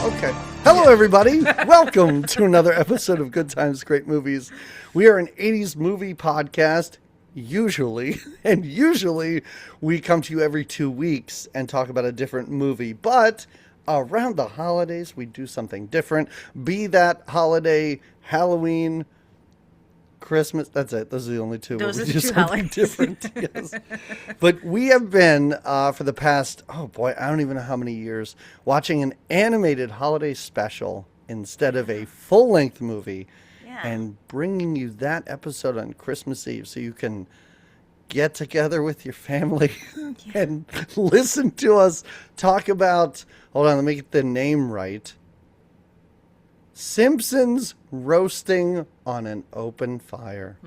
Okay. Hello, everybody. Welcome to another episode of Good Times, Great Movies. We are an 80s movie podcast, usually. And usually we come to you every 2 weeks and talk about a different movie. But around the holidays, we do something different. Be that holiday, Halloween, Christmas. That's it. Those are the only two. Those are we the do two something holidays. different. Yes. But we have been, for the past, oh boy, I don't even know how many years, watching an animated holiday special instead of a full-length movie, and bringing you that episode on Christmas Eve so you can get together with your family and listen to us talk about, hold on, let me get the name right, Simpsons roasting on an open fire.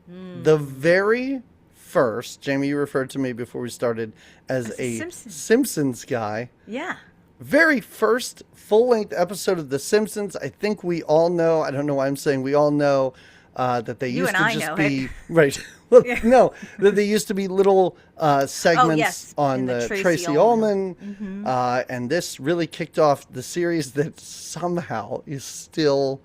The very first, Jamie, you referred to me before we started as a Simpsons guy. Yeah. Very first full-length episode of The Simpsons. I think we all know, I don't know why I'm saying we all know, that they used to just be, right, well, no, that they used to be little segments on the Tracy Ullman, and this really kicked off the series that somehow is still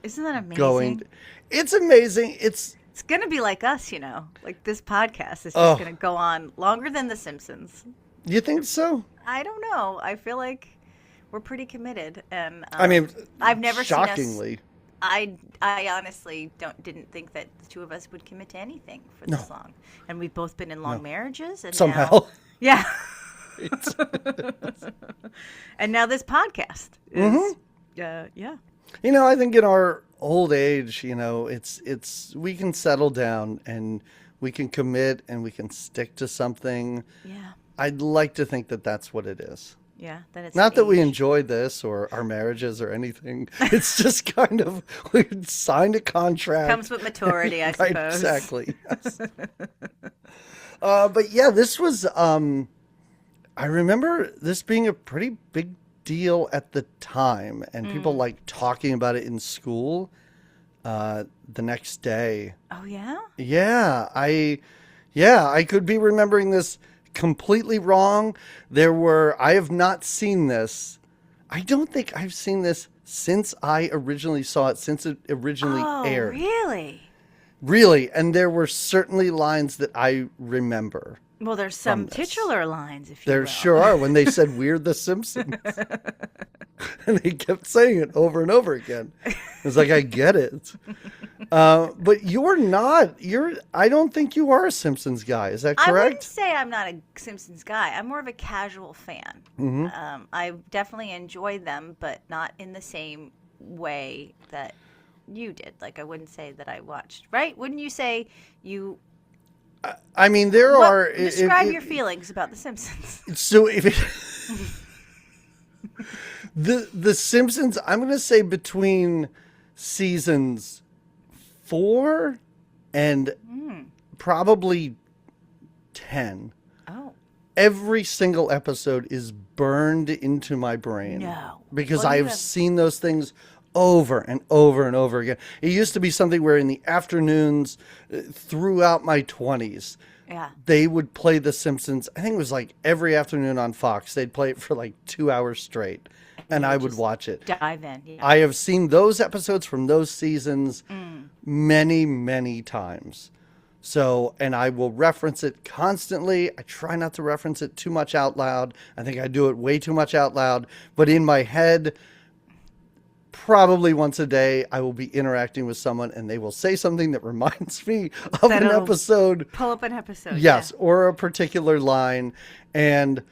Isn't that amazing? going. It's amazing. It's going to be like us, you know, like this podcast is just going to go on longer than The Simpsons. You think so? I don't know. I feel like we're pretty committed, and I mean, I've never shockingly. seen us. I honestly didn't think that the two of us would commit to anything for this long, and we've both been in long marriages, and somehow, now, and now this podcast is, yeah. You know, I think in our old age, you know, it's we can settle down and we can commit and we can stick to something. Yeah. I'd like to think that that's what it is. Yeah, that it's not that we enjoy this or our marriages or anything. It's just kind of we signed a contract. Comes with maturity, I suppose. Right, exactly. Yes. But yeah, this was. I remember this being a pretty big deal at the time, and people like talking about it in school. The next day. Oh yeah. Yeah, I could be remembering this completely wrong. I have not seen this. I don't think I've seen this since I originally saw it, since it originally aired. Really? Really, and there were certainly lines that I remember. Well, there's some titular lines, if you will. There sure are, when they said, "We're the Simpsons." And they kept saying it over and over again. It's like, I get it. But you're not. I don't think you are a Simpsons guy. Is that correct? I wouldn't say I'm not a Simpsons guy. I'm more of a casual fan. I definitely enjoy them, but not in the same way that you did. Like, I wouldn't say that I watched, right? Wouldn't you say you... I mean, describe your feelings about The Simpsons. So if the Simpsons, I'm going to say between seasons 4 and probably 10. Oh. Every single episode is burned into my brain. No. Because I've seen those things over and over and over again. It used to be something where in the afternoons throughout my 20s, they would play The Simpsons. I think it was like every afternoon on Fox. They'd play it for like 2 hours straight, and I would watch it. Dive in. Yeah. I have seen those episodes from those seasons many, many times. So, and I will reference it constantly. I try not to reference it too much out loud. I think I do it way too much out loud. But in my head, probably once a day, I will be interacting with someone and they will say something that reminds me of an episode. Pull up an episode. Yes, or a particular line. And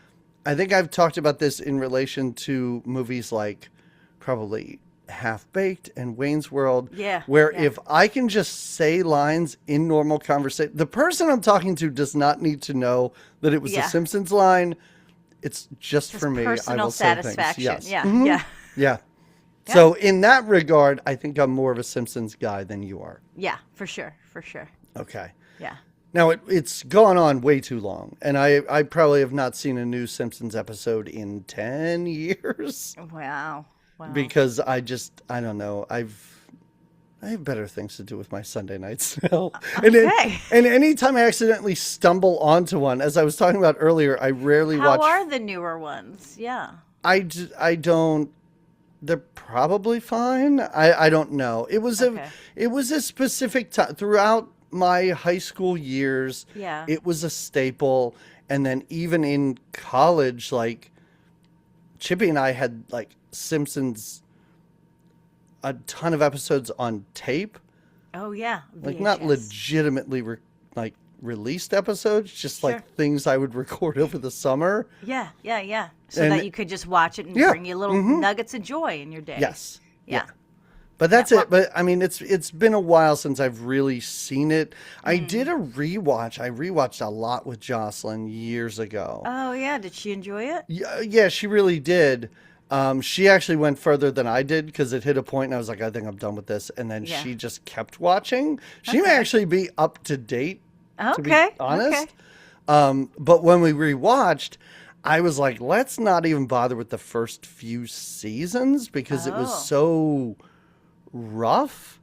I think I've talked about this in relation to movies like probably Half-Baked and Wayne's World. Yeah. Where if I can just say lines in normal conversation, the person I'm talking to does not need to know that it was a Simpsons line. It's just for me. I will say things. Yes. Yeah. Yeah. So in that regard, I think I'm more of a Simpsons guy than you are. Yeah, for sure. Okay. Yeah. Now, it's gone on way too long, and I probably have not seen a new Simpsons episode in 10 years. Wow. Because I don't know. I have better things to do with my Sunday nights now. Okay. And anytime I accidentally stumble onto one, as I was talking about earlier, I rarely watch. How are the newer ones? Yeah. I don't. They're probably fine. I don't know. It was a specific time throughout my high school years. Yeah. It was a staple, and then even in college, like Chippy and I had like Simpsons, a ton of episodes on tape. Oh yeah. Like not VHS. legitimately like released episodes, just Sure. like things I would record over the summer. Yeah. So And- that you could just watch it and Yeah. bring you little nuggets of joy in your day. Yes. Yeah. But that's Yeah, it. But I mean, it's been a while since I've really seen it. I did a rewatch. I rewatched a lot with Jocelyn years ago. Oh yeah. Did she enjoy it? Yeah, she really did. She actually went further than I did because it hit a point and I was like, I think I'm done with this. And then Yeah. she just kept watching. She may actually be up to date, to be Okay. honest. Okay. But when we rewatched, I was like, let's not even bother with the first few seasons because it Oh. was so rough.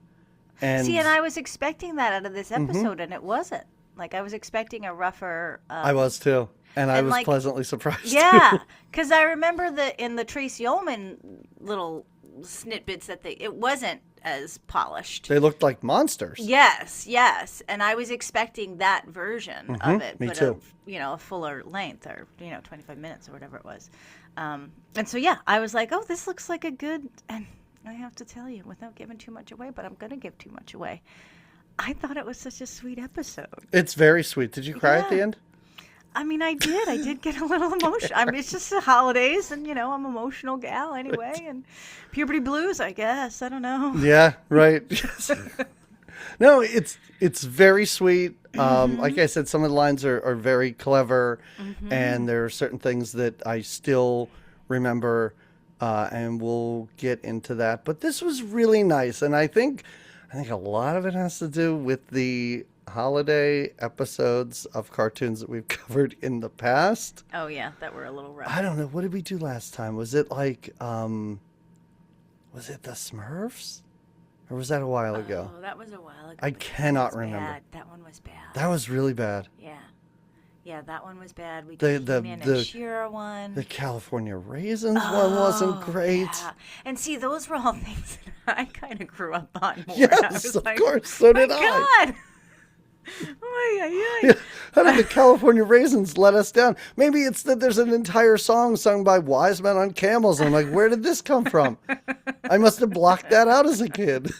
And See, and I was expecting that out of this episode, and it wasn't. Like I was expecting a rougher. I was too. And I and was like- pleasantly surprised. Yeah, too. because I remember in the Tracy Ullman little snippets that it wasn't as polished. They looked like monsters. Yes, and I was expecting that version of it, me but too. a fuller length, or 25 minutes or whatever it was. And so yeah, I was like, oh, this looks like a good. And I have to tell you, without giving too much away, but I'm gonna give too much away. I thought it was such a sweet episode. It's very sweet. Did you cry at the Yeah. end? I mean, I did. I did get a little emotional. I mean, it's just the holidays, and I'm an emotional gal anyway, and puberty blues, I guess. I don't know. Yeah, right. No, it's very sweet. Like I said, some of the lines are very clever, and there are certain things that I still remember, and we'll get into that. But this was really nice, and I think a lot of it has to do with the holiday episodes of cartoons that we've covered in the past. Oh yeah, that were a little rough. I don't know. What did we do last time? Was it like, was it the Smurfs? Or was that a while ago? Oh, that was a while ago. I but cannot that was remember. bad. That one was bad. That was really bad. Yeah, that one was bad. We The- did the- He-Man the- and She-Ra one. The California Raisins one wasn't great. Yeah. And see, those were all things that I kind of grew up on more. I Yes, was of like, course. So did my I. God. Oh, Yeah. How did the California Raisins let us down? Maybe it's that there's an entire song sung by wise men on camels. And I'm like, where did this come from? I must have blocked that out as a kid.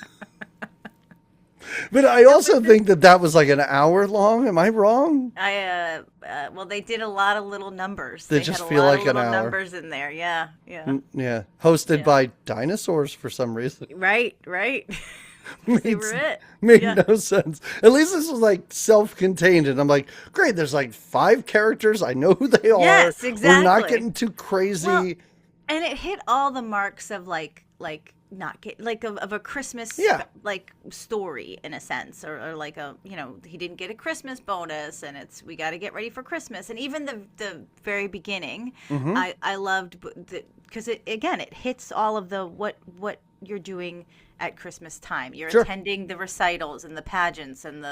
But I also think that was like an hour long. Am I wrong? Well, they did a lot of little numbers. They They just had a feel lot like of an little hour. numbers in there. Yeah. Yeah. Hosted by dinosaurs for some reason. Right. They were it. Made Yeah. no sense. At least this was like self-contained, and I'm like, great. There's like 5 characters. I know who they are. Yes, We're not exactly. getting too crazy. Well, and it hit all the marks of like not get like of a Christmas Yeah. like story in a sense, or like he didn't get a Christmas bonus, and we got to get ready for Christmas, and even the very beginning, I loved because it hits all of the what you're doing at Christmas time. You're Sure. attending the recitals and the pageants and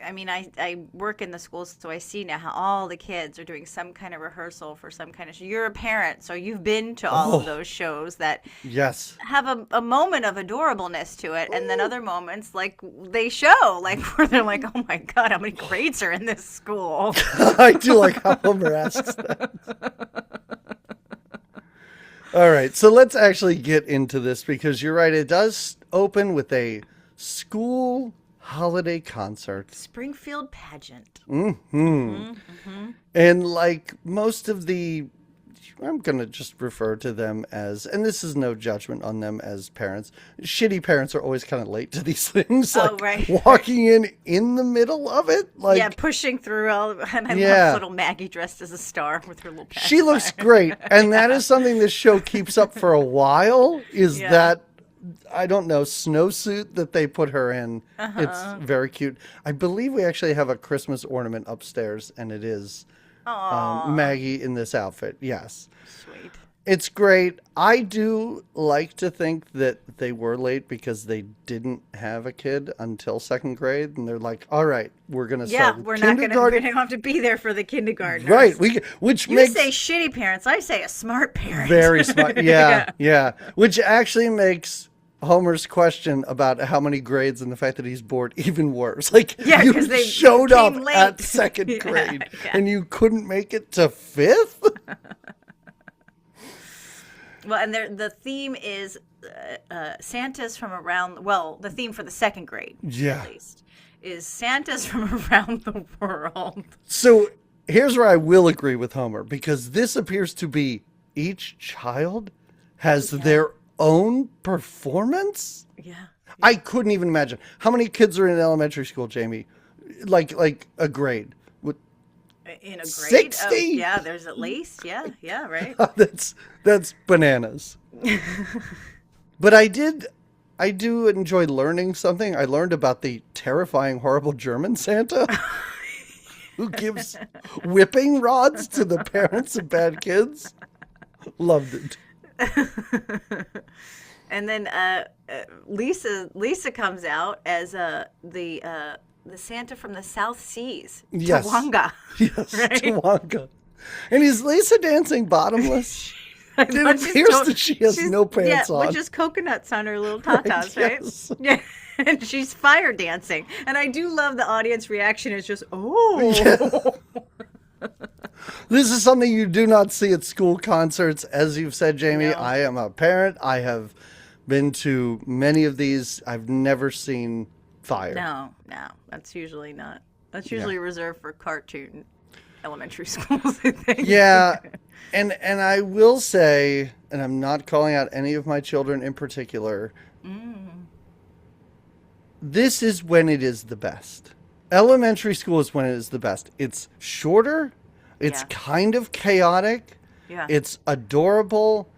I work in the schools, so I see now how all the kids are doing some kind of rehearsal for some kind of show. You're a parent, so you've been to all of those shows that Yes. have a moment of adorableness to it, and then other moments like they show, like where they're like, oh my God, how many grades are in this school? I do like how Homer asks that. All right, so let's actually get into this because you're right. It does open with a school holiday concert. Springfield pageant. And like most of I'm going to just refer to them as, and this is no judgment on them as parents. Shitty parents are always kind of late to these things. Oh, like right. Walking in the middle of it. Like, Yeah, pushing through all of, and I Yeah. love little Maggie dressed as a star with her little she looks great. And that is something this show keeps up for a while is Yeah. that, I don't know, snowsuit that they put her in. It's very cute. I believe we actually have a Christmas ornament upstairs, and it is Maggie in this outfit. Yes. Sweet. It's great. I do like to think that they were late because they didn't have a kid until second grade, and they're like, "All right, we're gonna start with we're not gonna. We kindergarten." don't have to be there for the kindergartners. Right. Which You makes say shitty parents. I say a smart parent. very smart. Yeah. Which actually makes Homer's question about how many grades and the fact that he's bored even worse. Like, you they showed up came late. at second grade and you couldn't make it to fifth? Well, and the theme is Santa's from around. Well, the theme for the second grade, at least, is Santa's from around the world. So here's where I will agree with Homer, because this appears to be each child has their own performance. Yeah. I couldn't even imagine how many kids are in elementary school, Jamie. Like a grade. In a grade? 60? Oh, yeah, there's at least. Yeah, right. That's bananas. But I do enjoy learning something. I learned about the terrifying, horrible German Santa who gives whipping rods to the parents of bad kids. Loved it. And then Lisa comes out as the Santa from the South Seas, Yes. Tawanga. Yes, Right? Tawanga. And is Lisa dancing bottomless? It appears that she has no pants on. With just coconuts on her little tatas, right? Yes. Yeah. And she's fire dancing. And I do love the audience reaction is just, oh. Yeah. This is something you do not see at school concerts. As you've said, Jamie, No. I am a parent. I have been to many of these. I've never seen fire. No. That's usually not. That's usually reserved for cartoon elementary schools, I think. Yeah. And I will say, and I'm not calling out any of my children in particular, this is when it is the best. Elementary school is when it is the best. It's shorter. It's kind of chaotic. Yeah. It's adorable.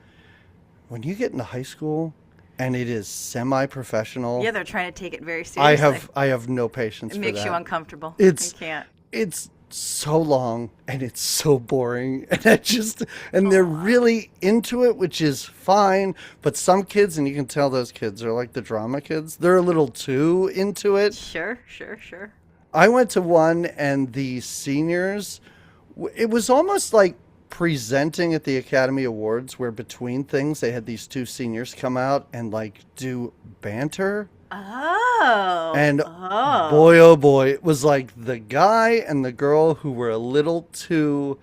When you get into high school and it is semi-professional. Yeah, they're trying to take it very seriously. I have no patience for that. It makes you uncomfortable. You can't. It's so long and it's so boring, and they're really into it, which is fine. But some kids, and you can tell those kids are like the drama kids, they're a little too into it. Sure. I went to one, and the seniors, it was almost like presenting at the Academy Awards, where between things they had these two seniors come out and like do banter. Oh. And boy, oh boy, it was like the guy and the girl who were a little too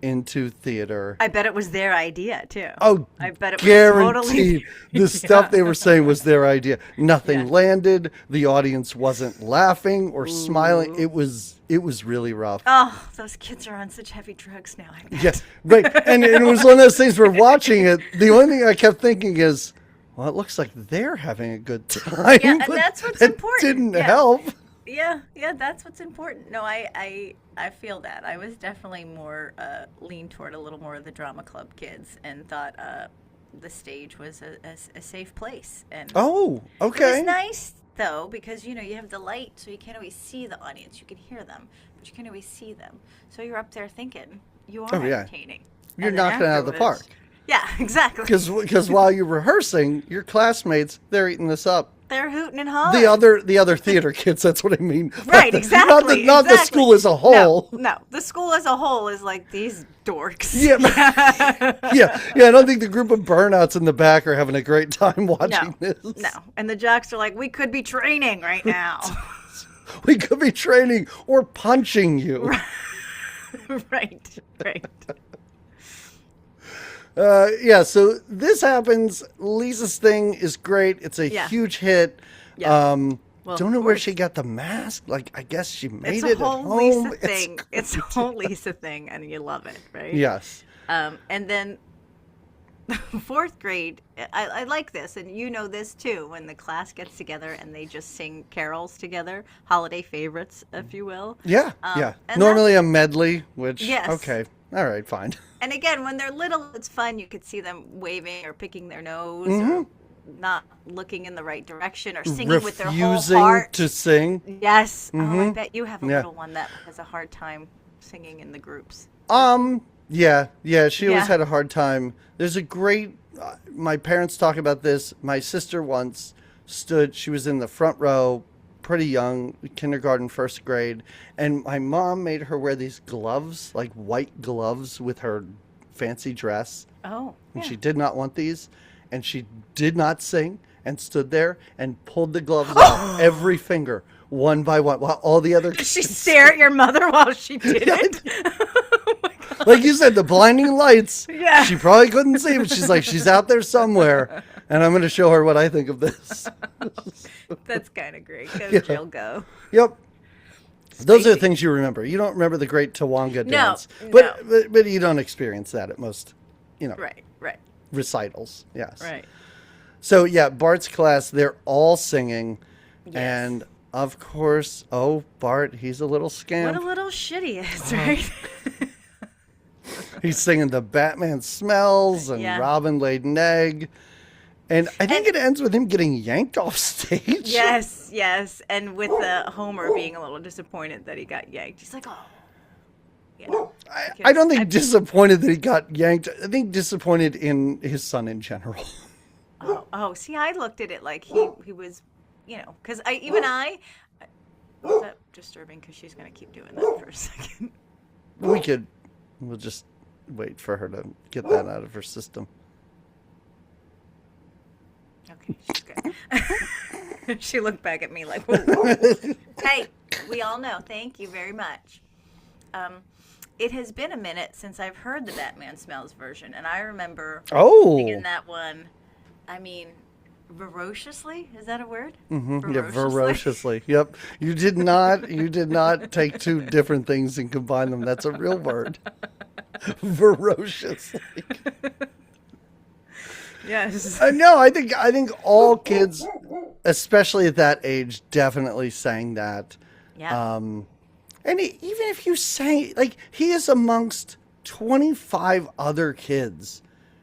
into theater. I bet it was their idea too. Oh, I bet it was guaranteed. totally The stuff they were saying was their idea. Nothing landed. The audience wasn't laughing or smiling. It was really rough. Oh, those kids are on such heavy drugs now. I bet. Yes, right. And it was one of those things where watching it, the only thing I kept thinking is, well, it looks like they're having a good time. Yeah, and but that's what's that important. Didn't help. Yeah, that's what's important. No, I feel that. I was definitely more leaned toward a little more of the drama club kids and thought the stage was a safe place. And Oh, okay. it was nice though, because you have the light, so you can't always see the audience. You can hear them, but you can't always see them. So you're up there thinking you are entertaining. You're And then knocking it out of the park. Yeah, exactly. Because while you're rehearsing, your classmates, they're eating this up. They're hooting and hollering. The other theater kids, that's what I mean. Right, exactly. Not the school as a whole. No, the school as a whole is like these dorks. Yeah. yeah. I don't think the group of burnouts in the back are having a great time watching this. No, and the jocks are like, we could be training right now. We could be training or punching you. Right. So this happens. Lisa's thing is great. It's a huge hit. Yeah. Don't know where she got the mask. Like, I guess she made it It's a at whole home. Lisa thing. It's a whole Lisa thing, and you love it, right? Yes. And then fourth grade, I like this, and you know this too, when the class gets together and they just sing carols together, holiday favorites, if you will. Yeah. And Normally a medley, which, Yes. okay. All right, fine. And again, when they're little, it's fun. You could see them waving or picking their nose or not looking in the right direction or singing with their whole heart. Refusing to sing. Yes. Oh, I bet you have a little one that has a hard time singing in the groups. Yeah, she always Yeah. had a hard time. There's a great, my parents talk about this. My sister once she was in the front row, pretty young, kindergarten, first grade, and my mom made her wear these gloves, like white gloves with her fancy dress. Oh, And yeah. she did not want these, and she did not sing and stood there and pulled the gloves off every finger, one by one, while all the other Did she stare at your mother while she did Yeah, it? Oh my God. like you said, the blinding lights. Yeah. She probably couldn't see, but she's like, she's out there somewhere, and I'm going to show her what I think of this. That's kind of great. Go, Yeah. Jill, go. Yep. Those are the Spicy. things you remember. You don't remember the great Tawanga No, dance, no. but you don't experience that at most, Right, right, recitals. Yes. right. So yeah, Bart's class, they're all singing, Yes. and of course, Bart, he's a little scamp. What a little shit he is, right? He's singing the Batman Smells and Yeah. Robin laid an egg. And I think it ends with him getting yanked off stage. Yes. And with Homer being a little disappointed that he got yanked. He's like, oh. Yeah. I don't think disappointed that he got yanked. I think disappointed in his son in general. Oh, see, I looked at it like he was, because was that disturbing? Because she's going to keep doing that for a second. We'll just wait for her to get that out of her system. Okay, she's good. She looked back at me like, whoa. Hey, we all know. Thank you very much. It has been a minute since I've heard the Batman Smells version, and I remember singing that one. I mean, ferociously? Is that a word? Mm-hmm. Yeah, ferociously. Yep. You did not take two different things and combine them. That's a real word. Ferociously. Yes. No, I think all kids, especially at that age, definitely sang that. Yeah. And even if you sang, like, he is amongst 25 other kids.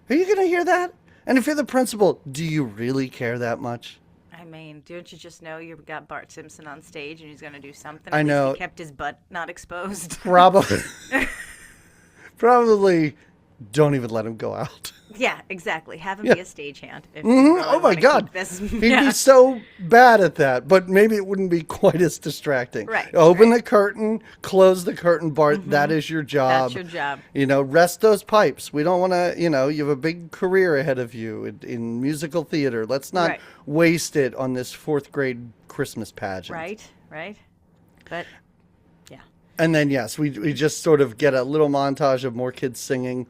Are you going to hear that? And if you're the principal, do you really care that much? I mean, don't you just know you've got Bart Simpson on stage and he's going to do something? I At least know. he kept his butt not exposed. Probably don't even let him go out. Yeah, exactly. Have him be a stagehand. If you Mm-hmm. really Oh my wanna keep God. this- He'd Yeah. be so bad at that, but maybe it wouldn't be quite as distracting. Right, Open the curtain, close the curtain, Bart. That is your job. That's your job. Rest those pipes. We don't want to, you have a big career ahead of you in musical theater. Let's not Right. waste it on this fourth grade Christmas pageant. Right. But, yeah. And then, yes, we just sort of get a little montage of more kids singing.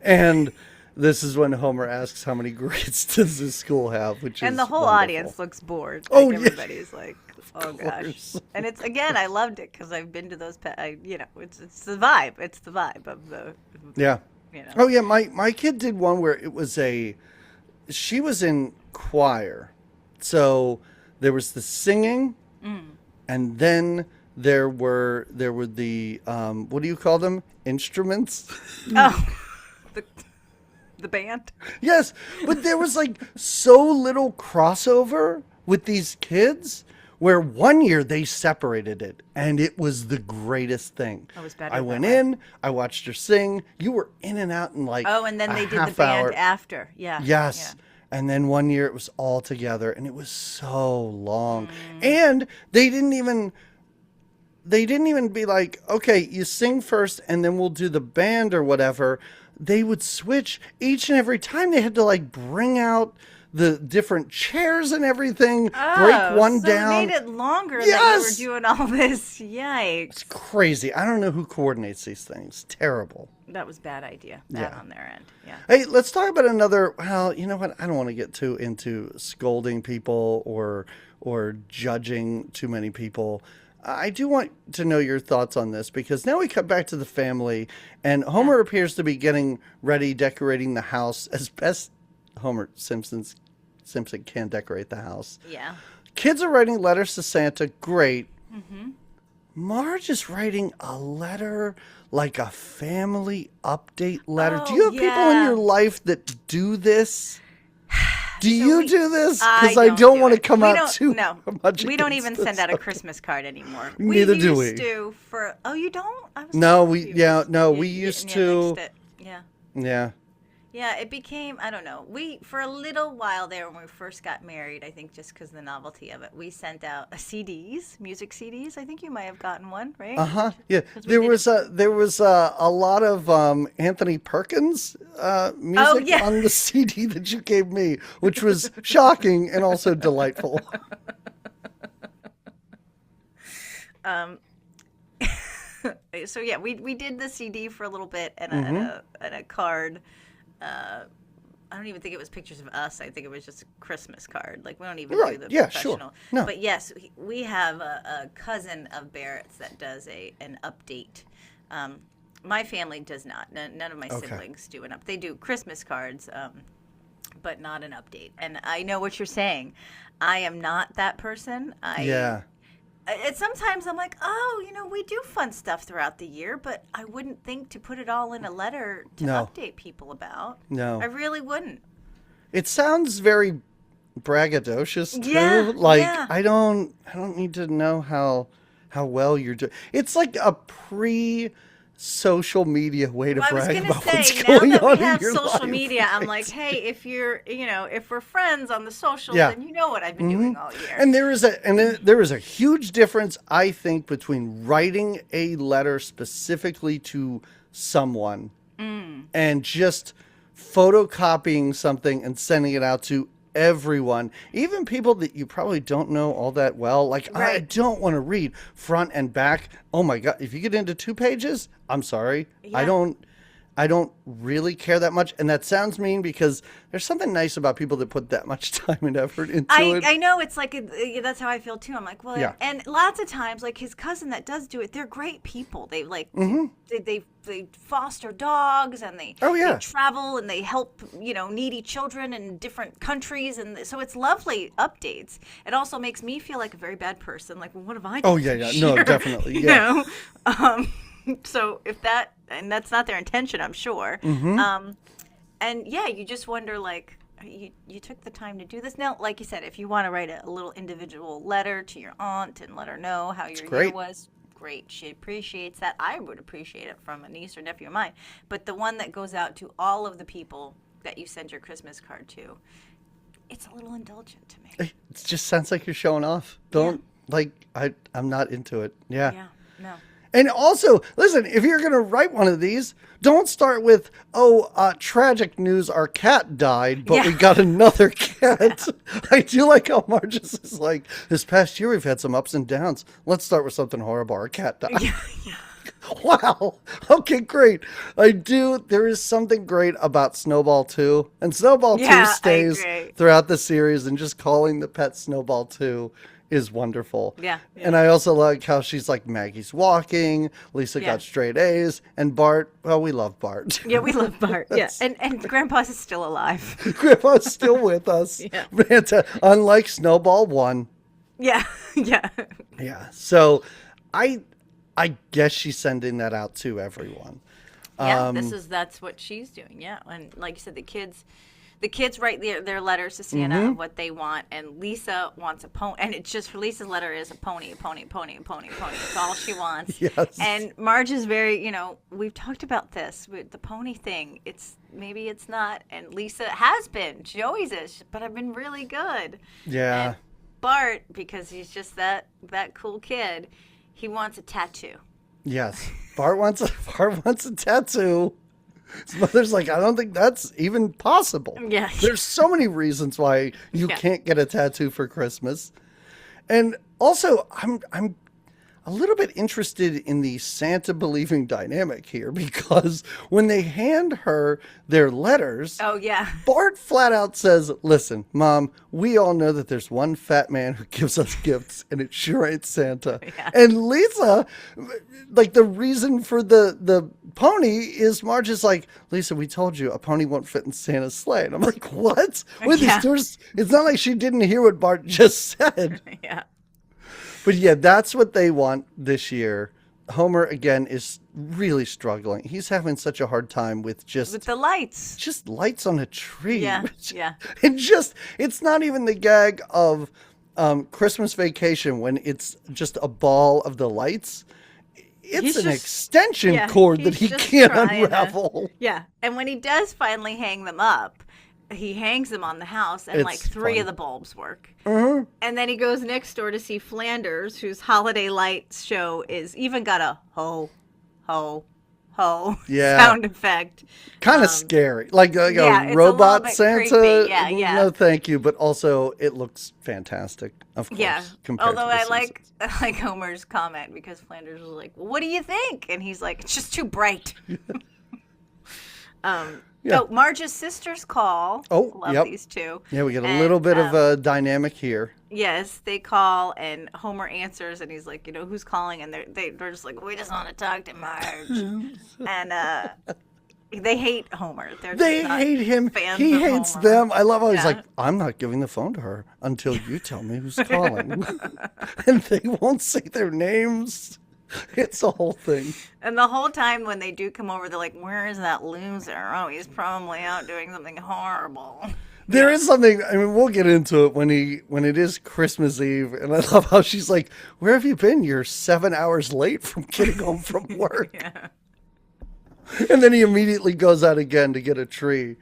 And this is when Homer asks how many grades does this school have, which is And the whole wonderful. audience looks bored. Oh, Like, yeah. everybody's like, oh gosh. course. And it's, again, I loved it because I've been to those, it's the vibe. It's the vibe of the, Yeah. Oh, yeah, my kid did one where it was she was in choir. So there was the singing, and then there were the, what do you call them? Instruments? Oh, the band. Yes, but there was like so little crossover with these kids where one year they separated it and it was the greatest thing. It was better I that went way. in, I watched her sing. You were in and out in like Oh, and then a they did the half band hour. after. Yeah. Yes. Yeah. And then one year it was all together and it was so long. And they didn't even be like, okay, you sing first and then we'll do the band or whatever. They would switch each and every time. They had to like bring out the different chairs and everything, break one so down. It made it longer Yes! that you were doing all this. Yikes. It's crazy. I don't know who coordinates these things. Terrible. That was a bad idea. Bad Yeah. on their end. Yeah. Hey, let's talk about another. Well, you know what? I don't want to get too into scolding people or judging too many people. I do want to know your thoughts on this because now we cut back to the family, and Homer appears to be getting ready, decorating the house as best Homer Simpson can decorate the house. Yeah. Kids are writing letters to Santa. Great. Mm-hmm. Marge is writing a letter, like a family update letter. Do you have people in your life that do this? Do you do this? Because I don't want to come out too much. We don't against even this send out a subject. Christmas card anymore. Neither do we. used to for. Oh, you don't? I was No, confused. we You used to. nixed it. Yeah. Yeah, it became, I don't know. For a little while there when we first got married, I think just because the novelty of it, we sent out CDs, music CDs. I think you might have gotten one, right? Uh-huh. Yeah. 'Cause we There did was a lot of Anthony Perkins music yeah. on the CD that you gave me, which was shocking and also delightful. So yeah, we did the CD for a little bit and a card. I don't even think it was pictures of us. I think it was just a Christmas card. Like we don't even do the professional. Sure. No. But yes, we have a cousin of Barrett's that does an update. My family does not. None of my siblings do an update. They do Christmas cards, but not an update. And I know what you're saying. I am not that person. Sometimes I'm like, we do fun stuff throughout the year, but I wouldn't think to put it all in a letter to update people about. No. I really wouldn't. It sounds very braggadocious too. I don't need to know how well you're doing. It's like a social media way to brag about what's going on in your life. Now that we have social media, I'm like, hey, if we're friends on the socials, then you know what I've been doing all year. And there is a huge difference, I think, between writing a letter specifically to someone and just photocopying something and sending it out to everyone, even people that you probably don't know all that well. Like, right. I don't want to read front and back. Oh my God. If you get into 2 pages, I'm sorry. Yeah. I don't really care that much. And that sounds mean because there's something nice about people that put that much time and effort into it. I know it's like, that's how I feel too. I'm like, well, yeah. And lots of times, like his cousin that does do it, they're great people. They like, they foster dogs and they travel and they help, needy children in different countries. And so it's lovely updates. It also makes me feel like a very bad person. Like, well, what have I done? Oh, yeah. No, definitely. Yeah. So and that's not their intention, I'm sure. And yeah, you just wonder, like, you took the time to do this. Now, like you said, if you want to write a little individual letter to your aunt and let her know how your year was, great. She appreciates that. I would appreciate it from a niece or nephew of mine. But the one that goes out to all of the people that you send your Christmas card to, it's a little indulgent to me. It just sounds like you're showing off. I'm not into it. Yeah. Yeah, no. And also, listen, if you're going to write one of these, don't start with, tragic news, our cat died, but we got another cat. I do like how Marge is like, this past year we've had some ups and downs. Let's start with something horrible. Our cat died. Yeah. Wow. Okay, great. There is something great about Snowball 2. And Snowball 2 stays throughout the series, and just calling the pet Snowball 2 is wonderful. Yeah. And I also like how she's like, Maggie's walking, Lisa got straight A's, and Bart, well, we love Bart. Yeah, we love Bart. Yeah. And Grandpa's is still alive. Grandpa's still with us. Yeah. Unlike Snowball 1. Yeah. Yeah. Yeah. So I guess she's sending that out to everyone. Yeah, that's what she's doing. Yeah. And like you said, the kids write their letters to Santa of what they want, and Lisa wants a pony. And it's just, for Lisa's letter is a pony. It's all she wants. Yes. And Marge is very, we've talked about this with the pony thing. Maybe it's not. And Lisa has been. She always is. But I've been really good. Yeah. And Bart, because he's just that cool kid, he wants a tattoo. Yes. Bart wants a tattoo. His mother's like, I don't think that's even possible. Yeah. There's so many reasons why you can't get a tattoo for Christmas. And also, I'm a little bit interested in the Santa believing dynamic here, because when they hand her their letters, Bart flat out says, listen, Mom, we all know that there's one fat man who gives us gifts, and it sure ain't Santa. Yeah. And Lisa, like, the reason for the pony is, Marge is like, Lisa, we told you a pony won't fit in Santa's sleigh. And I'm like, what? It's not like she didn't hear what Bart just said. Yeah. But yeah, that's what they want this year. Homer, again, is really struggling. He's having such a hard time with the lights. Just lights on a tree. Yeah, yeah. And it's not even the gag of Christmas Vacation when it's just a ball of the lights. it's an extension cord that he can't unravel. And when he does finally hang them up, he hangs them on the house, and like 3 of the bulbs work. And then he goes next door to see Flanders, whose holiday lights show is even got a ho, ho, ho sound effect. Kind of scary. Like a robot Santa. No, thank you. But also, it looks fantastic, of course. Although I like Homer's comment, because Flanders was like, well, what do you think? And he's like, it's just too bright. Oh, Marge's sisters call. Love these two. Yeah, we get a little bit of a dynamic here. Yes, they call, and Homer answers, and he's like, who's calling? And they're just like, we just want to talk to Marge. And they hate Homer. They hate him. He hates them. I love how he's like, I'm not giving the phone to her until you tell me who's calling. And they won't say their names. It's a whole thing. And the whole time when they do come over, they're like, where is that loser? Oh, he's probably out doing something horrible. There is something, I mean, we'll get into it when it is Christmas Eve. And I love how she's like, where have you been? You're 7 hours late from getting home from work. And then he immediately goes out again to get a tree.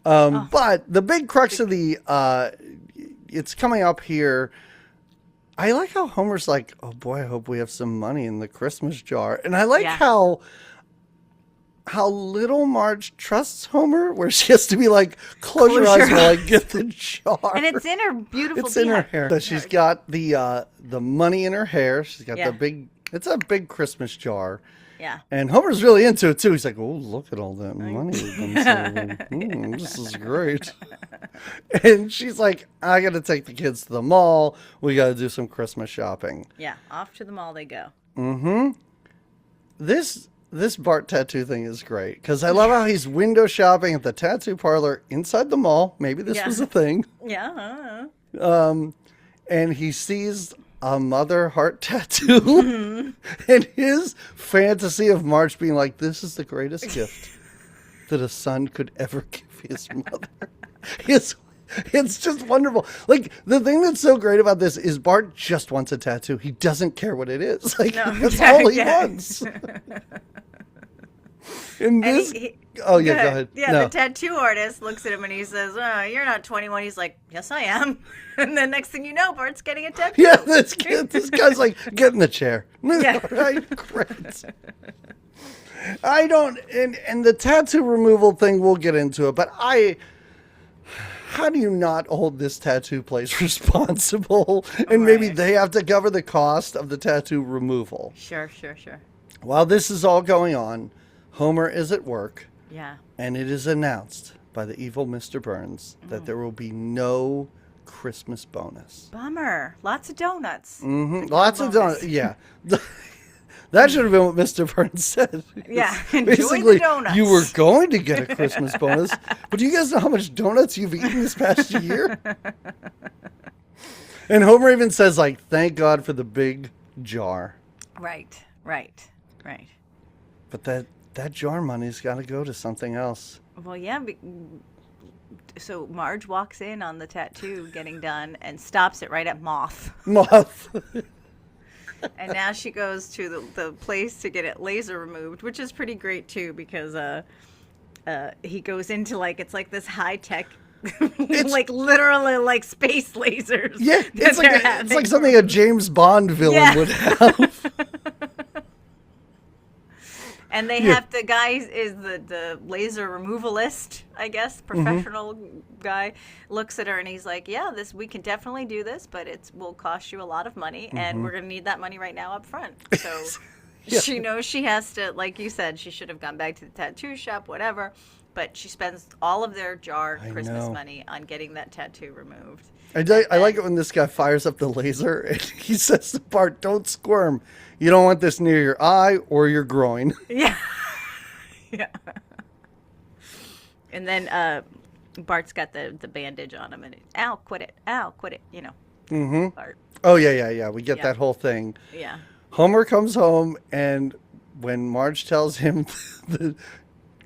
But the big crux of it's coming up here. I like how Homer's like, oh boy, I hope we have some money in the Christmas jar. And I like how little Marge trusts Homer, where she has to be like, close your eyes while I get the jar. And it's in her beautiful It's in her hair. So she's got the money in her hair. She's got it's a big Christmas jar. Yeah. And Homer's really into it, too. He's like, oh, look at all that money we've been saving. This is great. And she's like, I got to take the kids to the mall. We got to do some Christmas shopping. Yeah, off to the mall they go. This Bart tattoo thing is great, because I love how he's window shopping at the tattoo parlor inside the mall. Maybe this was a thing. Yeah. And he sees a mother heart tattoo. And his fantasy of Marge being like, this is the greatest gift that a son could ever give his mother. It's just wonderful. Like, the thing that's so great about this is Bart just wants a tattoo. He doesn't care what it is. Like, that's all he wants. And this... go ahead. Yeah, the tattoo artist looks at him and he says, oh, you're not 21. He's like, yes, I am. And the next thing you know, Bart's getting a tattoo. Yeah, this guy's like, get in the chair. Yeah. Right? Great. I don't... And the tattoo removal thing, we'll get into it. But how do you not hold this tattoo place responsible? And maybe they have to cover the cost of the tattoo removal. Sure. While this is all going on, Homer is at work. Yeah. And it is announced by the evil Mr. Burns that there will be no Christmas bonus. Bummer. Lots of donuts. Lots of donuts. Yeah. That should have been what Mr. Burns said. Yeah, enjoy basically, the donuts. You were going to get a Christmas bonus, but do you guys know how much donuts you've eaten this past year? And Homer even says, like, thank God for the big jar. Right. But that jar money's got to go to something else. Well, yeah. So Marge walks in on the tattoo getting done and stops it right at Moth. And now she goes to the place to get it laser removed, which is pretty great, too, because he goes into, it's like this high-tech, like literally like space lasers. Yeah, it's like something a James Bond villain would have. And they have the guy is the laser removalist, I guess, professional guy, looks at her and he's like, yeah, we can definitely do this, but it will cost you a lot of money and we're going to need that money right now up front. So she knows she has to, like you said, she should have gone back to the tattoo shop, whatever, but she spends all of their Christmas money on getting that tattoo removed. I like it when this guy fires up the laser and he says to Bart, don't squirm. You don't want this near your eye or your groin. Yeah. And then Bart's got the bandage on him and ow, quit it, you know. Bart. Oh, yeah. We get that whole thing. Yeah. Homer comes home and when Marge tells him the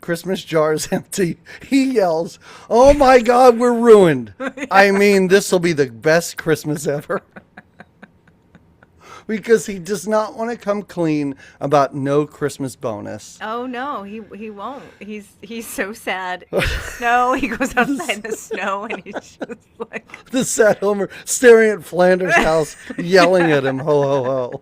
Christmas jar is empty, he yells, oh my God, we're ruined. I mean, this will be the best Christmas ever. because he does not want to come clean about no Christmas bonus. Oh no, he won't. He's so sad. In the snow. He goes outside in the snow and he's just like The sad Homer staring at Flanders' house, yelling at him, ho, ho, ho.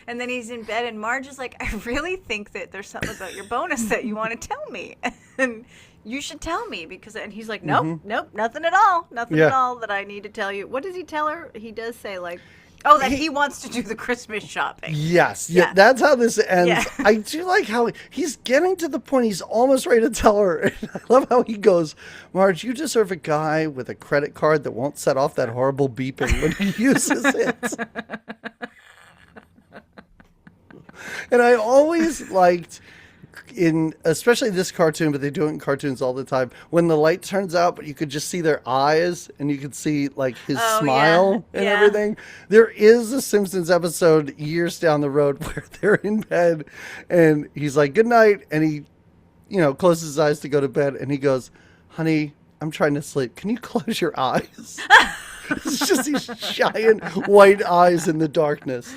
And then he's in bed and Marge is like, I really think that there's something about your bonus that you want to tell me. And you should tell me and he's like, nope, nothing at all. Nothing at all that I need to tell you. What does he tell her? He does say like, oh, that he wants to do the Christmas shopping. Yes. Yeah. That's how this ends. Yeah. I do like how he's getting to the point he's almost ready to tell her. And I love how he goes, Marge, you deserve a guy with a credit card that won't set off that horrible beeping when he uses it. And I always liked especially this cartoon, but they do it in cartoons all the time, when the light turns out, but you could just see their eyes and you could see like his smile and everything. There is a Simpsons episode years down the road where they're in bed and he's like, good night. And he, closes his eyes to go to bed and he goes, honey, I'm trying to sleep. Can you close your eyes? It's just these giant white eyes in the darkness.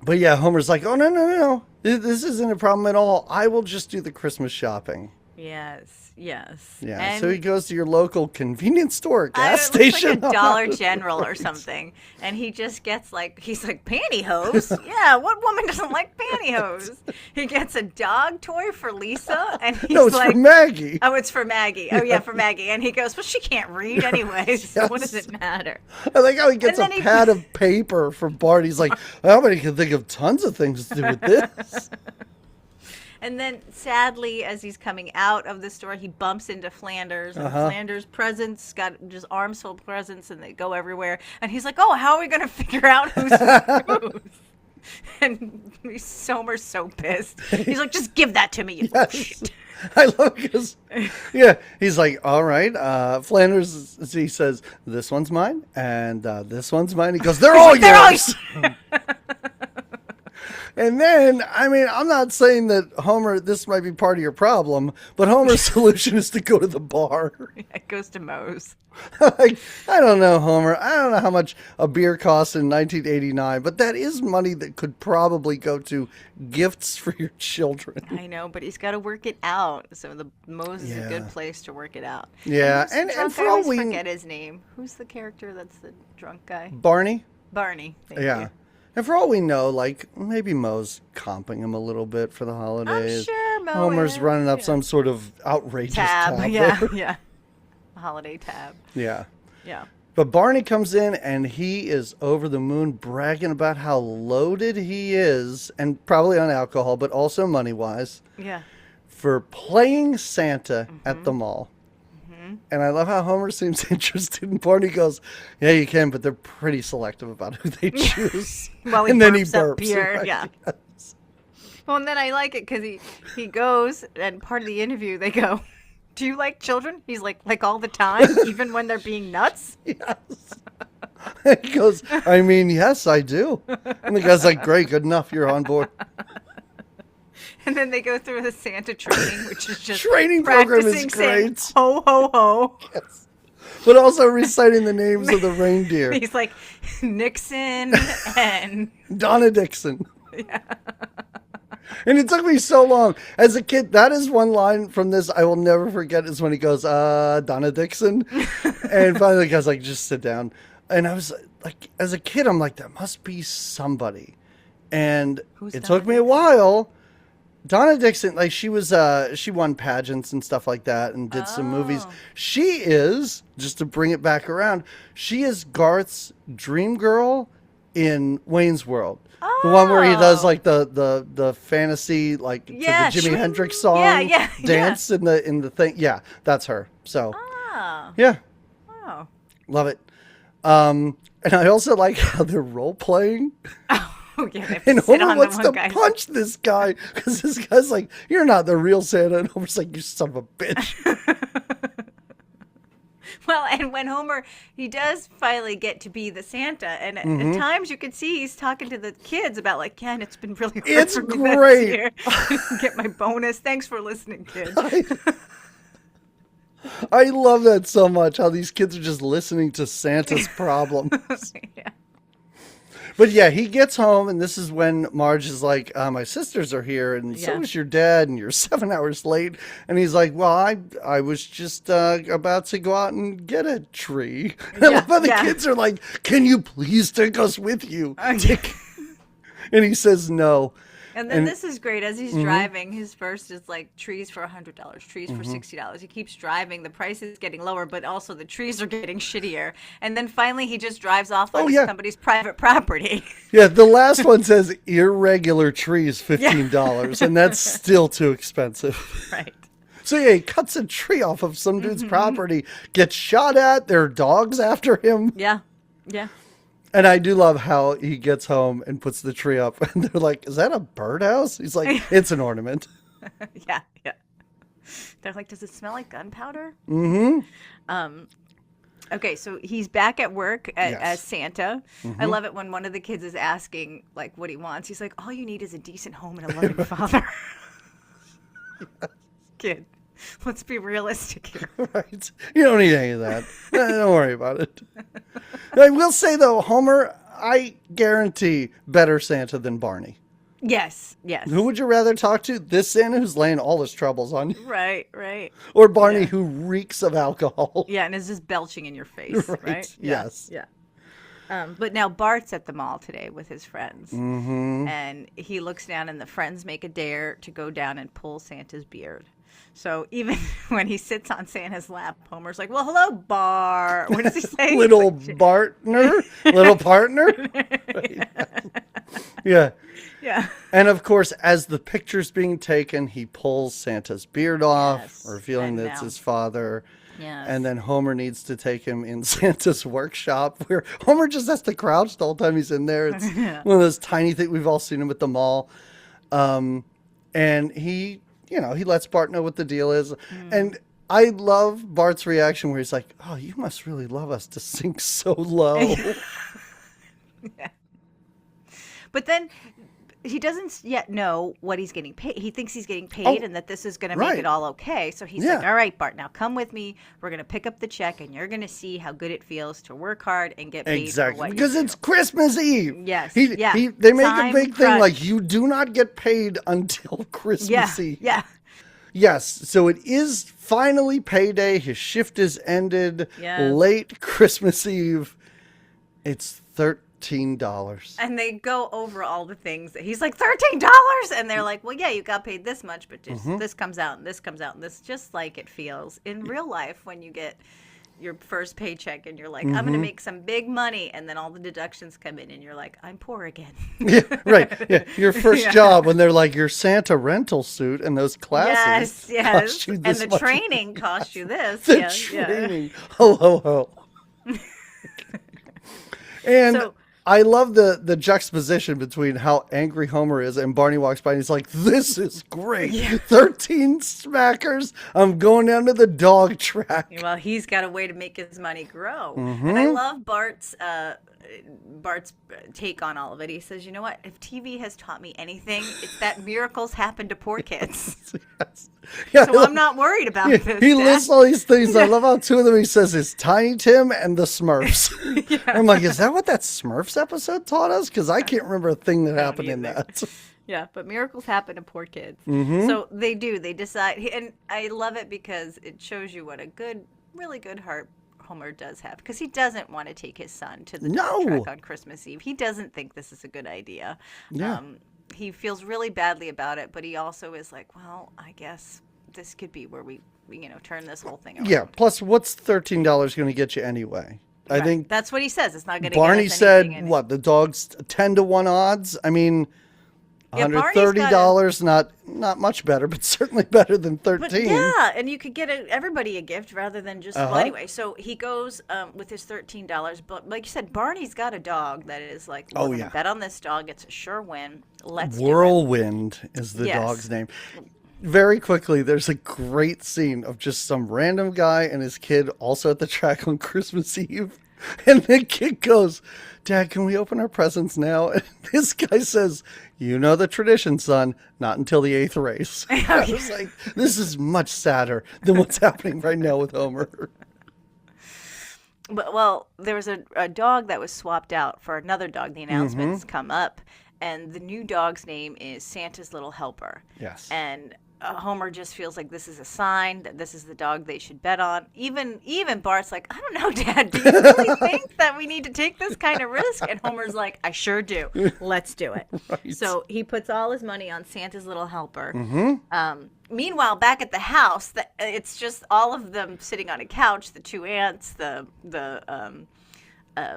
But yeah, Homer's like, oh, no. This isn't a problem at all. I will just do the Christmas shopping. Yes. Yeah, and so he goes to your local convenience store, gas station. Like a Dollar General or something. And he just gets he's like, pantyhose? Yeah, what woman doesn't like pantyhose? He gets a dog toy for Lisa. And he's no, it's for Maggie. Oh, it's for Maggie. Oh, yeah, for Maggie. And he goes, well, she can't read anyway, so what does it matter? I like how he gets a pad of paper for Bart. He's like, somebody can think of tons of things to do with this. And then, sadly, as he's coming out of the store, he bumps into Flanders. And Flanders' presents, got just arms full of presents, and they go everywhere. And he's like, oh, how are we going to figure out who's whose? And Homer's so pissed. He's like, just give that to me, you shit. I love because, he's like, all right. Flanders, he says, this one's mine, and this one's mine. He goes, they're all yours. And then, I'm not saying that Homer, this might be part of your problem, but Homer's solution is to go to the bar. It goes to Moe's. I don't know, Homer. I don't know how much a beer costs in 1989, but that is money that could probably go to gifts for your children. I know, but he's got to work it out. So the Moe's is a good place to work it out. Yeah, and for all we forget his name. Who's the character that's the drunk guy? Barney. Thank you. And for all we know, maybe Moe's comping him a little bit for the holidays. I'm sure Moe Homer's running up some sort of outrageous tab. Yeah. Holiday tab. Yeah. Yeah. But Barney comes in and he is over the moon bragging about how loaded he is, and probably on alcohol, but also money-wise. Yeah. For playing Santa at the mall. And I love how Homer seems interested, and Barney goes, yeah, you can, but they're pretty selective about who they choose. Well, and then he burps. Beer, yeah. Yes. Well, and then I like it because he goes, and part of the interview, they go, do you like children? He's like all the time, even when they're being nuts? Yes. And he goes, yes, I do. And the guy's like, great, good enough, you're on board. And then they go through the Santa training, which is just training program is great. Saying, ho, ho, ho. Yes. But also reciting the names of the reindeer. He's like Nixon and Donna Dixon. Yeah. And it took me so long. As a kid, that is one line from this I will never forget, is when he goes, Donna Dixon. And finally the guy's like, just sit down. And I was like, as a kid, I'm like, that must be somebody. And it took me a while. Donna Dixon, she won pageants and stuff like that and did some movies. She is, just to bring it back around, she is Garth's dream girl in Wayne's World. Oh. The one where he does the fantasy, to the Jimi Hendrix song dance in the thing. Yeah, that's her. So, yeah. Oh. Love it. And I also like how they're role playing. Oh, yeah, and Homer wants to punch this guy because this guy's like, you're not the real Santa. And Homer's like, you son of a bitch. Well, and when Homer, he does finally get to be the Santa. And at times you can see he's talking to the kids about Ken, it's been really hard for me this year. Get my bonus. Thanks for listening, kids. I love that so much, how these kids are just listening to Santa's problems. Yeah. But yeah, he gets home, and this is when Marge is like, my sisters are here, and so is your dad, and you're 7 hours late. And he's like, well, I was just about to go out and get a tree. And I love how the kids are like, can you please take us with you? And he says no. And then this is great. As he's driving, his first is like trees for $100, trees for $60. He keeps driving. The price is getting lower, but also the trees are getting shittier. And then finally he just drives off on somebody's private property. Yeah, the last one says irregular trees, $15. And that's still too expensive. Right. So yeah, he cuts a tree off of some dude's property, gets shot at. There are dogs after him. Yeah. Yeah. And I do love how he gets home and puts the tree up, and they're like, is that a birdhouse? He's like, it's an ornament. Yeah. They're like, does it smell like gunpowder? Okay, so he's back at work as Santa. I love it when one of the kids is asking, like, what he wants. He's like, all you need is a decent home and a loving father. Kid, let's be realistic here. Right. You don't need any of that. Don't worry about it. I will say, though, Homer, I guarantee better Santa than Barney. Yes. Who would you rather talk to? This Santa who's laying all his troubles on you? Right. Or Barney who reeks of alcohol? Yeah, and is just belching in your face, right? Yes. Yeah. But now Bart's at the mall today with his friends. And he looks down and the friends make a dare to go down and pull Santa's beard. So even when he sits on Santa's lap, Homer's like, well, hello, Bart. What does he say? Little partner? Little partner? Yeah. And of course, as the picture's being taken, he pulls Santa's beard off, revealing that it's his father. Yes. And then Homer needs to take him in Santa's workshop, where Homer just has to crouch the whole time he's in there. It's one of those tiny things. We've all seen him at the mall. And he lets Bart know what the deal is. And I love Bart's reaction where he's like, oh, you must really love us to sink so low. But then he doesn't yet know what he's getting paid. He thinks he's getting paid and that this is going to make it all okay. So he's like, all right, Bart, now come with me. We're going to pick up the check and you're going to see how good it feels to work hard and get paid for what because you it's Christmas Eve. Yes. They make a big thing like you do not get paid until Christmas Eve. Yeah. Yes. So it is finally payday. His shift is ended. Late Christmas Eve. It's $13. And they go over all the things that he's like, $13? And they're like, well, yeah, you got paid this much, but just this comes out and this comes out and this, just like it feels in real life when you get your first paycheck and you're like, I'm going to make some big money. And then all the deductions come in and you're like, I'm poor again. Your first job when they're like, your Santa rental suit and those classes. Yes. And the training cost you this. The training. Ho, ho, ho. And I love the juxtaposition between how angry Homer is and Barney walks by and he's like, this is great. 13 smackers. I'm going down to the dog track. Well, he's got a way to make his money grow. And I love Bart's take on all of it. He says, you know what? If TV has taught me anything, it's that miracles happen to poor kids. So I'm not worried about this. He lists all these things. I love how two of them he says is Tiny Tim and the Smurfs. I'm like, is that what that Smurfs episode taught us? Because I can't remember a thing that happened in that. Yeah, but miracles happen to poor kids. So they do. They decide. And I love it because it shows you what a really good heart Homer does have, because he doesn't want to take his son to the dog track on Christmas Eve. He doesn't think this is a good idea. He feels really badly about it, but he also is like, well, I guess this could be where we turn this whole thing around. Yeah, plus what's $13 going to get you anyway? I think that's what he says. It's not going to Barney get us said, anything. what, the dog's 10-to-1 odds? I mean, $130, not much better, but certainly better than 13. But yeah, and you could get everybody a gift rather than just well, anyway. So he goes with his $13, but like you said, Barney's got a dog that is like, we're gonna bet on this dog. It's a sure win. Let's Whirlwind is the dog's name. Very quickly, there's a great scene of just some random guy and his kid also at the track on Christmas Eve. And the kid goes, Dad, can we open our presents now? And this guy says, you know the tradition, son, not until the 8th race. I was like, this is much sadder than what's happening right now with Homer. But, well, there was a dog that was swapped out for another dog. The announcements come up, and the new dog's name is Santa's Little Helper. Yes. And Homer just feels like this is a sign that this is the dog they should bet on. Even Bart's like, I don't know, Dad, do you really think that we need to take this kind of risk? And Homer's like, I sure do. Let's do it. Right. So he puts all his money on Santa's Little Helper. Meanwhile, back at the house, it's just all of them sitting on a couch, the two aunts, the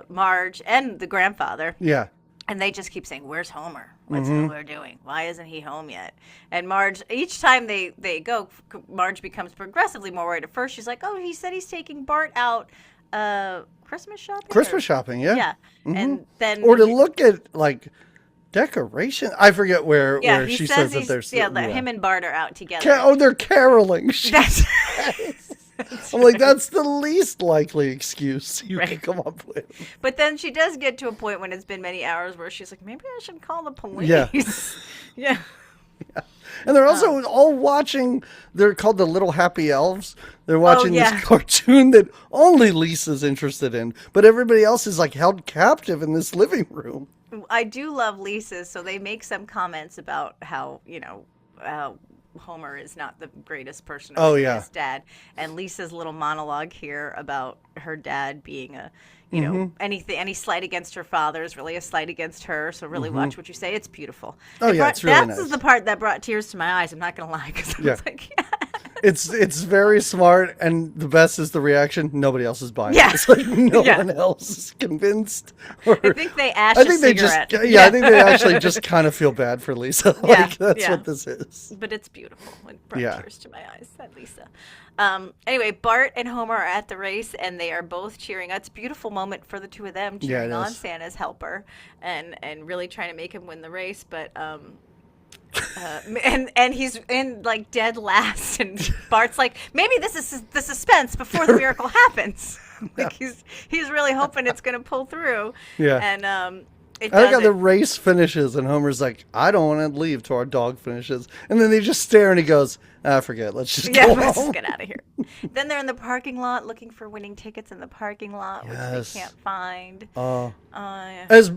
Marge, and the grandfather. Yeah. And they just keep saying, where's Homer? What's Homer doing? Why isn't he home yet? And Marge, each time they go, Marge becomes progressively more worried. At first, she's like, oh, he said he's taking Bart out Christmas shopping? Christmas shopping, yeah. Yeah. And then... Or to look at, like, decoration. I forget where she says that there's... him and Bart are out together. They're caroling. That's... I'm like, that's the least likely excuse you can come up with. But then she does get to a point when it's been many hours where she's like, maybe I should call the police. Yeah. Yeah. And they're also all watching, they're called the Little Happy Elves. They're watching this cartoon that only Lisa's interested in, but everybody else is like held captive in this living room. I do love Lisa's, so they make some comments about how, Homer is not the greatest person his dad. And Lisa's little monologue here about her dad being any slight against her father is really a slight against her. So really watch what you say. It's beautiful. It's really nice. This is the part that brought tears to my eyes. I'm not going to lie, because I was like, It's very smart, and the best is the reaction. Nobody else is buying it. It's like no one else is convinced. I think they ash a cigarette. I think they actually just kind of feel bad for Lisa. That's what this is. But it's beautiful. It brought tears to my eyes, that Lisa. Anyway, Bart and Homer are at the race, and they are both cheering. It's a beautiful moment for the two of them cheering on Santa's helper and really trying to make him win the race. But and he's in like dead last, and Bart's like, maybe this is the suspense before the miracle happens. Like he's really hoping it's going to pull through. Yeah. And I think how the race finishes, and Homer's like, I don't want to leave till our dog finishes. And then they just stare, and he goes, forget it. Let's just go let's home. just get out of here. Then they're in the parking lot looking for winning tickets in the parking lot, which they can't find. As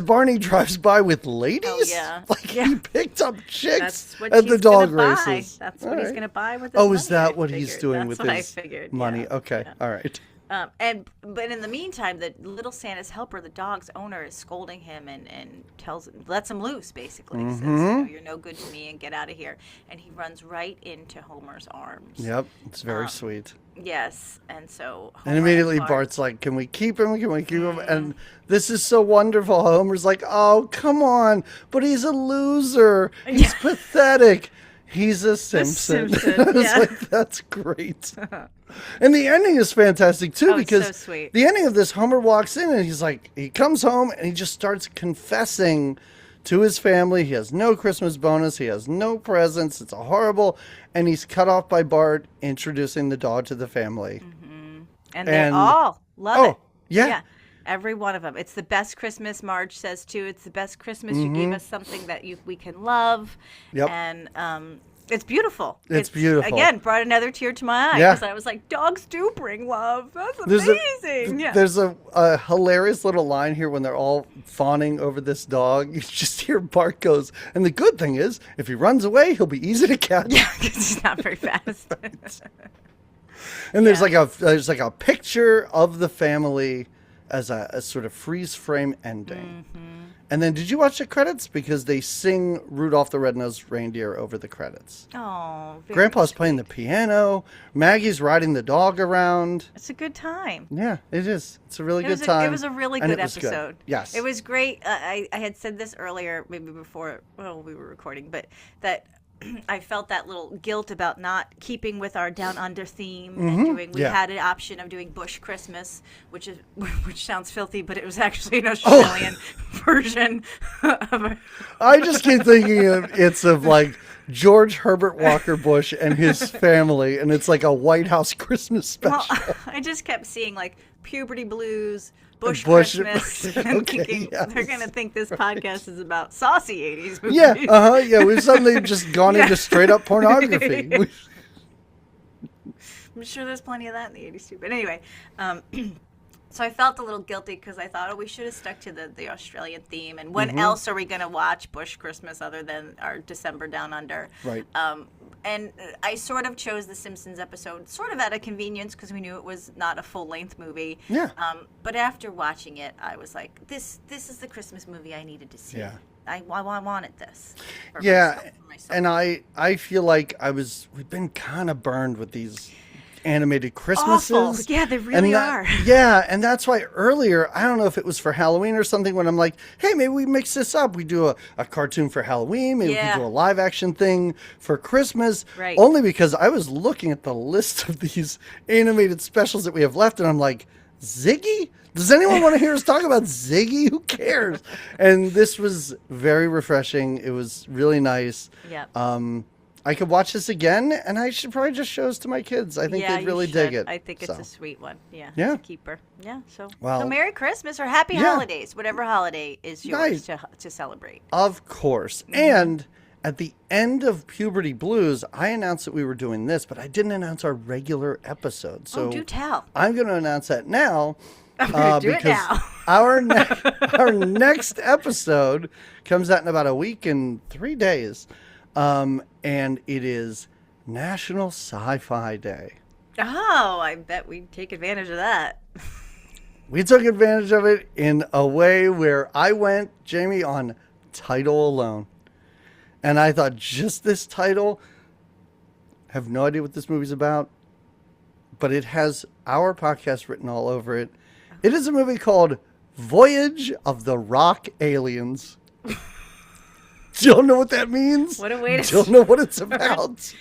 Barney drives by with ladies, he picked up chicks at the dog races. That's what he's going to buy with his money. Is that what he's doing with his money? Yeah. Okay, all right. But in the meantime, the little Santa's helper, the dog's owner, is scolding him and lets him loose, basically. Says, you're no good to me and get out of here. And he runs right into Homer's arms. Yep, it's very sweet. Yes, and so Homer and immediately Bart's like, can we keep him? Can we keep him? And this is so wonderful. Homer's like, oh, come on. But he's a loser. He's pathetic. He's a Simpson. I was like, that's great. And the ending is fantastic, too, because so sweet. The ending of this, Homer walks in and he's like, he comes home and he just starts confessing to his family. He has no Christmas bonus. He has no presents. It's horrible. And he's cut off by Bart introducing the dog to the family. And they all love it. Yeah. Every one of them. It's the best Christmas, Marge says, too. It's the best Christmas. You gave us something that we can love. Yep. And it's beautiful. It's beautiful. Again, brought another tear to my eye. Because I was like, dogs do bring love. That's amazing. There's a hilarious little line here when they're all fawning over this dog. You just hear Bart goes, and the good thing is, if he runs away, he'll be easy to catch. Yeah, because he's not very fast. And there's like a picture of the family as a sort of freeze frame ending. And then did you watch the credits? Because they sing Rudolph the Red-Nosed Reindeer over the credits. Oh, Grandpa's playing the piano. Maggie's riding the dog around. It's a good time. Yeah, it is. It's a really good time. It was a really good episode. Yes. It was great. I had said this earlier, maybe before we were recording, but that I felt that little guilt about not keeping with our Down Under theme and we had an option of doing Bush Christmas, which sounds filthy, but it was actually an Australian version of I just keep thinking of like George Herbert Walker Bush and his family, and it's like a White House Christmas special. Well, I just kept seeing like puberty blues, Bush Christmas, and thinking they're going to think this podcast is about saucy 80s movies. Yeah, we've suddenly just gone into straight up pornography. I'm sure there's plenty of that in the 80s too. But anyway, So I felt a little guilty because I thought, we should have stuck to the Australian theme. And when else are we going to watch Bush Christmas other than our December Down Under? Right. And I sort of chose the Simpsons episode sort of out of convenience because we knew it was not a full-length movie. Yeah. But after watching it, I was like, this is the Christmas movie I needed to see. Yeah. I wanted this. For myself. And I feel like we've been kind of burned with these animated Christmases. Awful. Yeah, they really are. Yeah, and that's why earlier, I don't know if it was for Halloween or something, when I'm like, hey, maybe we mix this up. We do a cartoon for Halloween. Maybe we do a live action thing for Christmas. Right. Only because I was looking at the list of these animated specials that we have left, and I'm like, Ziggy? Does anyone want to hear us talk about Ziggy? Who cares? And this was very refreshing. It was really nice. Yeah. I could watch this again, and I should probably just show this to my kids. I think they'd really dig it. I think it's a sweet one. Yeah. Yeah. It's a keeper. Yeah. So Well, Merry Christmas or Happy Holidays, whatever holiday is yours Nice. to celebrate. Of course. And at the end of Puberty Blues, I announced that we were doing this, but I didn't announce our regular episode. So do tell. I'm going to announce that now. I'm going to do it now. our next episode comes out in about a week and 3 days. And it is National Sci-Fi Day. Oh, I bet we'd take advantage of that. We took advantage of it in a way where I went, Jamie, on title alone. And I thought, just this title, have no idea what this movie's about, but it has our podcast written all over it. It is a movie called Voyage of the Rock Aliens. Don't know what that means. What a way to Don't know what it's about.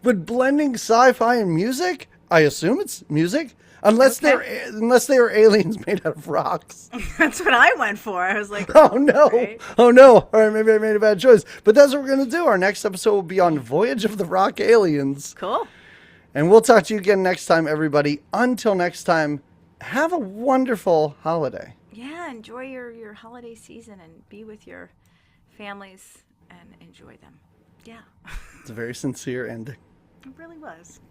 But blending sci-fi and music, I assume it's music, unless they are aliens made out of rocks. That's what I went for. I was like, oh no, right. Oh no. All right, maybe I made a bad choice. But that's what we're gonna do. Our next episode will be on Voyage of the Rock Aliens. Cool. And we'll talk to you again next time, everybody. Until next time, have a wonderful holiday. Yeah, enjoy your holiday season and be with your families and enjoy them. Yeah. It's a very sincere ending. It really was.